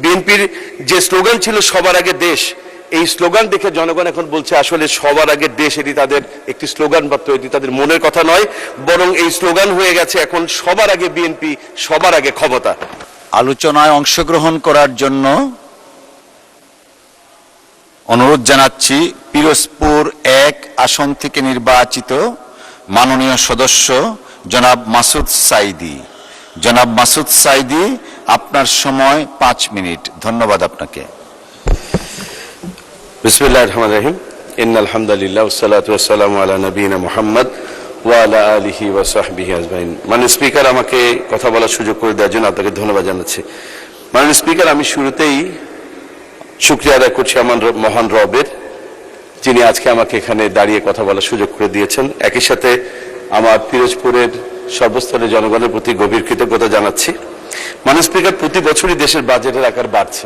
বিএনপির যে স্লোগান ছিল সবার আগে দেশ, এই স্লোগান দেখে জনগণ এখন বলছে আসলে সবার আগে দেশ এটি তাদের একটি স্লোগান মাত্র, এটি তাদের মনের কথা নয়, বরং এই স্লোগান হয়ে গেছে এখন সবার আগে বিএনপি, সবার আগে ক্ষমতা। আলোচনায় অংশগ্রহণ করার জন্য অনুরোধ জানাচ্ছি পিরোজপুর 1 আসন থেকে নির্বাচিত মাননীয় সদস্য জনাব মাসুদ সাইদি। জনাব মাসুদ সাইদি, আপনার সময় 5 মিনিট। ধন্যবাদ আপনাকে। বিসমিল্লাহির রহমানির রহিম। ইন্নাল হামদুলিল্লাহ ওয়াসসালাতু ওয়াসসালামু আলা নবিয়িনা মুহাম্মদ ওয়া আলা আলিহি ওয়া সাহবিহি আজমাইন। মাননীয় স্পিকার, আমাকে কথা বলার সুযোগ করে দেওয়ার জন্য আপনাকে ধন্যবাদ জানাচ্ছি। মাননীয় স্পিকার, আমি শুরুতেই শুকরিয়া আদায় করছি আমার মহান রবের, যিনি আজকে আমাকে এখানে দাঁড়িয়ে কথা বলার সুযোগ করে দিয়েছেন। একই সাথে আমার পিরোজপুরের সর্বস্তরের জনগণের প্রতি গভীর কৃতজ্ঞতা জানাচ্ছি। মাননীয় স্পিকার, প্রতি বছরই দেশের বাজেটের আকার বাড়ছে,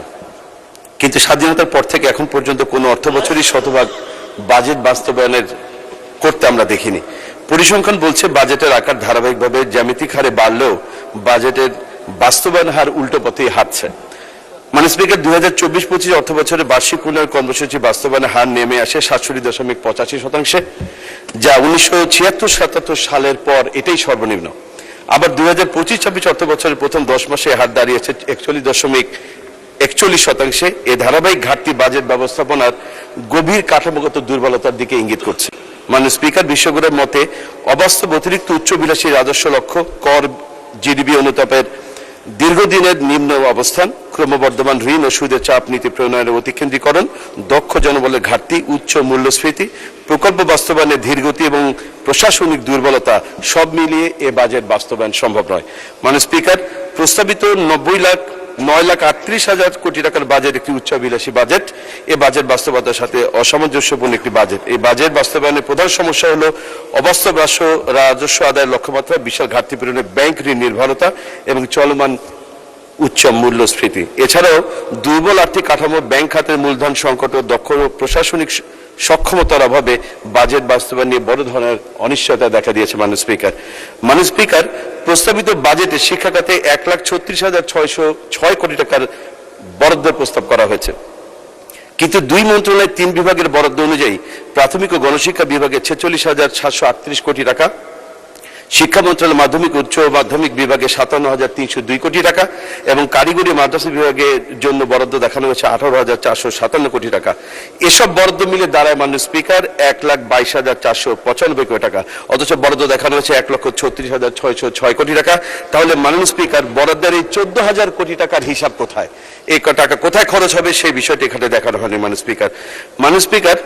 কিন্তু স্বাধীনতার পর থেকে এখন পর্যন্ত কোনো অর্থ বছরই শতভাগ বাজেট বাস্তবায়নের করতে আমরা দেখিনি। পরিসংখ্যান বলছে বাজেটের আকার ধারাবাহিকভাবে জ্যামিতিক হারে বাড়লেও বাজেটের বাস্তবায়ন হার উল্টো পথেই হাঁটছে। মাননীয় স্পিকার, 2024-25 অর্থ বছরের বার্ষিক উন্নয়ন কর্মসূচি বাস্তবায়নের হার নেমে আসে 67.85%, যা 1976-77 সালের পর এটাই সর্বনিম্ন। আবার 2025-26 অর্থ বছরের প্রথম 10 মাসে হার দাঁড়িয়েছে 41.41%। এ ধারাবাহিক ঘাটতি বাজেট ব্যবস্থাপনার গভীর কাঠামোগত দুর্বলতার দিকে ইঙ্গিত করছে। মাননীয় স্পিকার, বিশ্বগুলোর মতে অবাস্তব অতিরিক্ত উচ্চবিলাসী রাজস্ব লক্ষ্য, কর, জিডিপি অনুতাপের দীর্ঘদিনের নিম্ন অবস্থান, ক্রমবর্ধমান ঋণ ও সুদের চাপ নীতি প্রণয়নের অতিকেন্দ্রীকরণ, দক্ষ জনবলের ঘাটতি, উচ্চ মূল্যস্ফীতি, প্রকল্প বাস্তবায়নের ধীরগতি এবং প্রশাসনিক দুর্বলতা সব মিলিয়ে এ বাজেট বাস্তবায়ন সম্ভব নয়। মাননীয় স্পিকার, প্রস্তাবিত 9,38,000 কোটি টাকার বাজেট একটি উচ্চাভিলাষী বাজেট। এ বাজেট বাস্তবতার সাথে অসামঞ্জস্যপূর্ণ একটি বাজেট। এই বাজেট বাস্তবায়নের প্রধান সমস্যা হলো অবাস্তব রাজস্ব আদায়ের লক্ষ্যমাত্রা, বিশাল ঘাটতি পূরণে ব্যাংক ঋণ নির্ভরতা এবং চলমান উচ্চ মূল্যস্ফীতি। এছাড়াও দুর্বল আর্থিক কাঠামো, ব্যাংক খাতের মূলধন সংকট ও দক্ষ প্রশাসনিক সক্ষমতার অভাবে বাজেট বাস্তবায়ন নিয়ে বড় ধরনের অনিশ্চয়তা দেখা দিয়েছে। মাননীয় স্পিকার, প্রস্তাবিত বাজেটে শিক্ষা খাতে 1,36,606 কোটি টাকার বরাদ্দের প্রস্তাব করা হয়েছে, কিন্তু 2 মন্ত্রণালয়ের 3 বিভাগের বরাদ্দ অনুযায়ী প্রাথমিক ও গণশিক্ষা বিভাগে 46,738 কোটি টাকা, শিক্ষা মন্ত্রণালয় মাধ্যমিক উচ্চ মাধ্যমিক বিভাগে 57,302 কোটি টাকা এবং কারিগরি মাদ্রাসা বিভাগের জন্য বরাদ্দ দেখানো হয়েছে 18,457 কোটি টাকা। এসব বরাদ্দ মিলে দাঁড়ায় মাননীয় স্পিকার 1,22,495 কোটি টাকা, অথচ বরাদ্দ দেখানো হয়েছে 1,36,606 কোটি টাকা। তাহলে মাননীয় স্পিকার, বরাদ্দের এই 14,000 কোটি টাকার হিসাব কোথায়? এই টাকা কোথায় খরচ হবে সেই বিষয়টি এখানে দেখানো হয়নি। মাননীয় স্পিকার,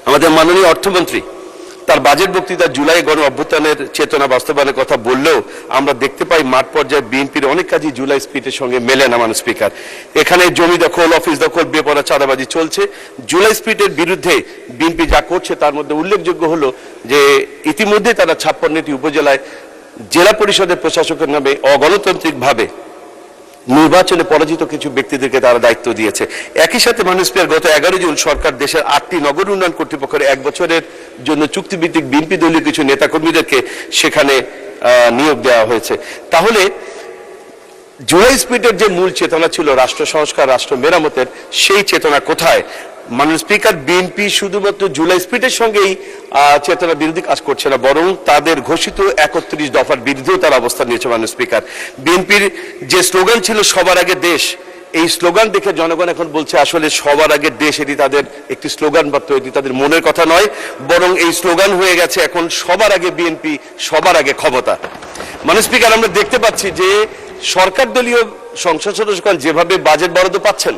আমাদের মাননীয় অর্থমন্ত্রী তার বাজেট বক্তৃতা জুলাই গণ অভ্যুত্থানের চেতনা বাস্তবায়নের কথা বললেও আমরা দেখতে পাই মাঠ পর্যায়ে বিএনপির অনেক কাজই জুলাই স্পিরিটের সঙ্গে মেলে না। মাননীয় স্পিকার, এখানে জমি দখল, অফিস দখল, বেপরোয়া চাঁদাবাজি চলছে। জুলাই স্পিরিটের বিরুদ্ধে বিএনপি যা করছে তার মধ্যে উল্লেখযোগ্য হলো যে ইতিমধ্যে তারা 56টি উপজেলায় জেলা পরিষদের প্রশাসকের নামে অগণতান্ত্রিকভাবে নির্বাচনে পরাজিত কিছু ব্যক্তিদেরকে তারা দায়িত্ব দিয়েছে। একই সাথে মাননীয় স্পিকার, গত 11 জুন সরকার দেশের 8টি নগর উন্নয়ন কর্তৃপক্ষের 1 বছরের জন্য চুক্তিভিত্তিক বিএনপি দলীয় কিছু নেতাকর্মীদেরকে সেখানে নিয়োগ দেওয়া হয়েছে। তাহলে জুলাই স্পিরিটের যে মূল চেতনা ছিল রাষ্ট্র সংস্কার, রাষ্ট্র মেরামতের, সেই চেতনা কোথায়? মাননীয় স্পিকার, বিএনপি শুধুমাত্র জুলাই স্পিরিটের সঙ্গেই চেতনা বিরোধী কাজ করছে না, বরং তাদের ঘোষিত 31 দফার বিরুদ্ধেও তার অবস্থান নিয়েছে। মাননীয় স্পিকার, বিএনপির যে স্লোগান ছিল সবার আগে দেশ, এই স্লোগান দেখে জনগণ এখন বলছে আসলে সবার আগে দেশ এটি তাদের একটি স্লোগান মাত্র, এটি তাদের মনের কথা নয়, বরং এই স্লোগান হয়ে গেছে এখন সবার আগে বিএনপি, সবার আগে ক্ষমতা। মাননীয় স্পিকার, আমরা দেখতে পাচ্ছি যে সরকার দলীয় সংসদ সদস্যগণ যেভাবে বাজেট বরাদ্দ পাচ্ছেন,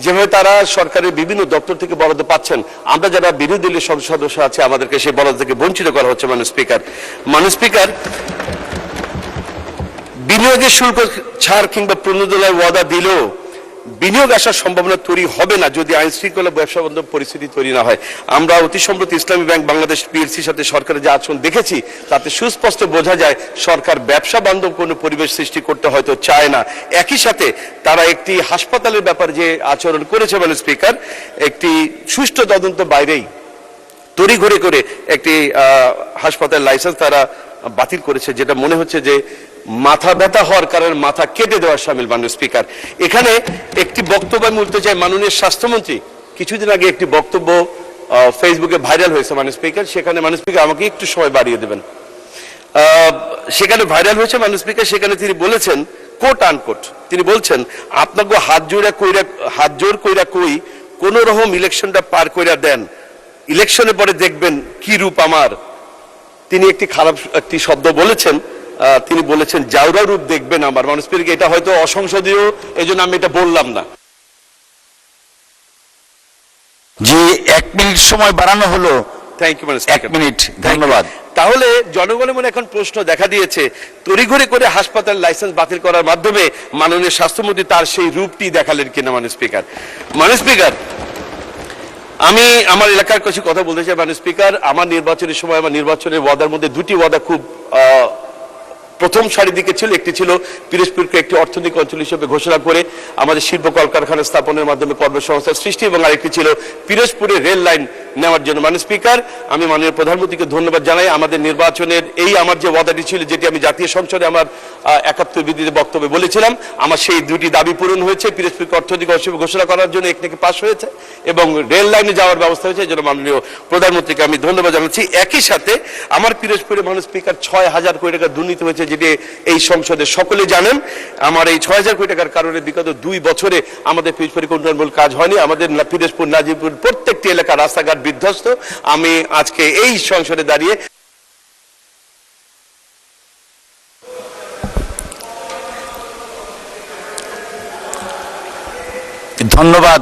যেভাবে তারা সরকারের বিভিন্ন দপ্তর থেকে বরাদ্দ পাচ্ছেন, আমরা যারা বিরোধী দলীয় সংসদ সদস্য আছে আমাদেরকে সেই বরাদ্দ থেকে বঞ্চিত করা হচ্ছে। মাননীয় স্পিকার, বিনিয়োগের শুল্ক ছাড় কিংবা প্রণোদনার ওয়াদা দিলেও বিনিয়োগ আসার সম্ভাবনা তৈরি হবে না যদি আইন শৃঙ্খলা ব্যবসা বান্ধব পরিস্থিতি তৈরি না হয়। আমরা অতি সম্প্রতি ইসলামী ব্যাংক বাংলাদেশ পিএলসির সাথে সরকারের যে আচরণ দেখেছি তাতে সুস্পষ্ট বোঝা যায় সরকার ব্যবসা বান্ধব কোনো পরিবেশ সৃষ্টি করতে হয়তো চায় না। একই সাথে তারা একটি হাসপাতালের ব্যাপারে যে আচরণ করেছে মাননীয় স্পিকার, একটি সুষ্ঠু তদন্ত বাইরেই তড়িঘড়ি করে একটি হাসপাতাল লাইসেন্স তারা বাতিল করেছে, যেটা মনে হচ্ছে যে মাথা ব্যথা হওয়ার কারণে মাথা কেটে দেওয়ার সামিল মাননীয় স্পিকার। এখানে একটি বক্তব্য আমি বলতে চাই, মাননীয় স্বাস্থ্যমন্ত্রী কিছুদিন আগে একটি বক্তব্য ফেসবুকে ভাইরাল হয়েছে মাননীয় স্পিকার, সেখানে মাননীয় স্পিকার আমাকে একটু সময় বাড়িয়ে দেবেন। সেখানে ভাইরাল হয়েছে মাননীয় স্পিকার, সেখানে তিনি বলেছেন কোট আনকোট, তিনি বলছেন আপনাকে হাত জোর কইরা কই কোন রকম ইলেকশনটা পার কইরা দেন, ইলেকশনের পরে দেখবেন কি রূপ আমার। তিনি একটি শব্দ বলেছেন, তিনি বলেছেন জাউরা রূপ দেখবেন আমার। মাননীয় স্পিকার, এটা হয়তো অসংসদীয়, এই জন্য আমি এটা বললাম না। যে 1 মিনিট সময় বাড়ানো হলো। থ্যাংক ইউ মাননীয় 1 স্পিকার। মিনিট, ধন্যবাদ। তাহলে জনগণের মনে এখন প্রশ্ন দেখা দিয়েছে, তড়িঘড়ি করে হাসপাতাল লাইসেন্স বাতিল করার মাধ্যমে মাননীয় স্বাস্থ্যমন্ত্রী তার সেই রূপটি দেখালেন কিনা মাননীয় স্পিকার। মাননীয় স্পিকার, আমি আমার এলাকার কিছু কথা বলতে চাই মাননীয় স্পিকার। আমার নির্বাচনের সময় আমার নির্বাচনের ওয়াদার মধ্যে দুটি ওয়াদা খুব প্রথম সারির দিকে ছিল। একটি ছিল পিরোজপুরকে একটি অর্থনৈতিক অঞ্চল হিসেবে ঘোষণা করে আমাদের শিল্প কলকারখানা স্থাপনের মাধ্যমে কর্মসংস্থান সৃষ্টি, এবং আরেকটি ছিল পিরোজপুরে রেল লাইন নেওয়ার জন্য। মাননীয় স্পিকার, আমি মাননীয় প্রধানমন্ত্রীকে ধন্যবাদ জানাই। আমাদের নির্বাচনের এই আমার যে ওয়াদাটি ছিল, যেটি আমি জাতীয় সংসদে আমার ৭১ বিধিতে বক্তব্যে বলেছিলাম, আমার সেই দুটি দাবি পূরণ হয়েছে। পিরোজপুরকে অর্থনৈতিক অঞ্চল ঘোষণা করার জন্য একটি পাশ হয়েছে এবং রেল লাইনে যাওয়ার ব্যবস্থা হয়েছে, এই জন্য মাননীয় প্রধানমন্ত্রীকে আমি ধন্যবাদ জানাচ্ছি। একই সাথে আমার পিরোজপুরে মাননীয় স্পিকার ৬,০০০ কোটি টাকা দুর্নীতি হয়েছে, যেটি এই সংসদে সকলে জানেন। আমার এই ৬,০০০ কোটি টাকার কারণে বিগত 2 বছরে আমাদের পিরোজপুরে উন্নয়নমূলক কাজ হয়নি। আমাদের পিরোজপুর, নাজিরপুর প্রত্যেকটি এলাকা রাস্তাঘাট বিধ্বস্ত। আমি আজকে এই সংসদে দাঁড়িয়ে ধন্যবাদ।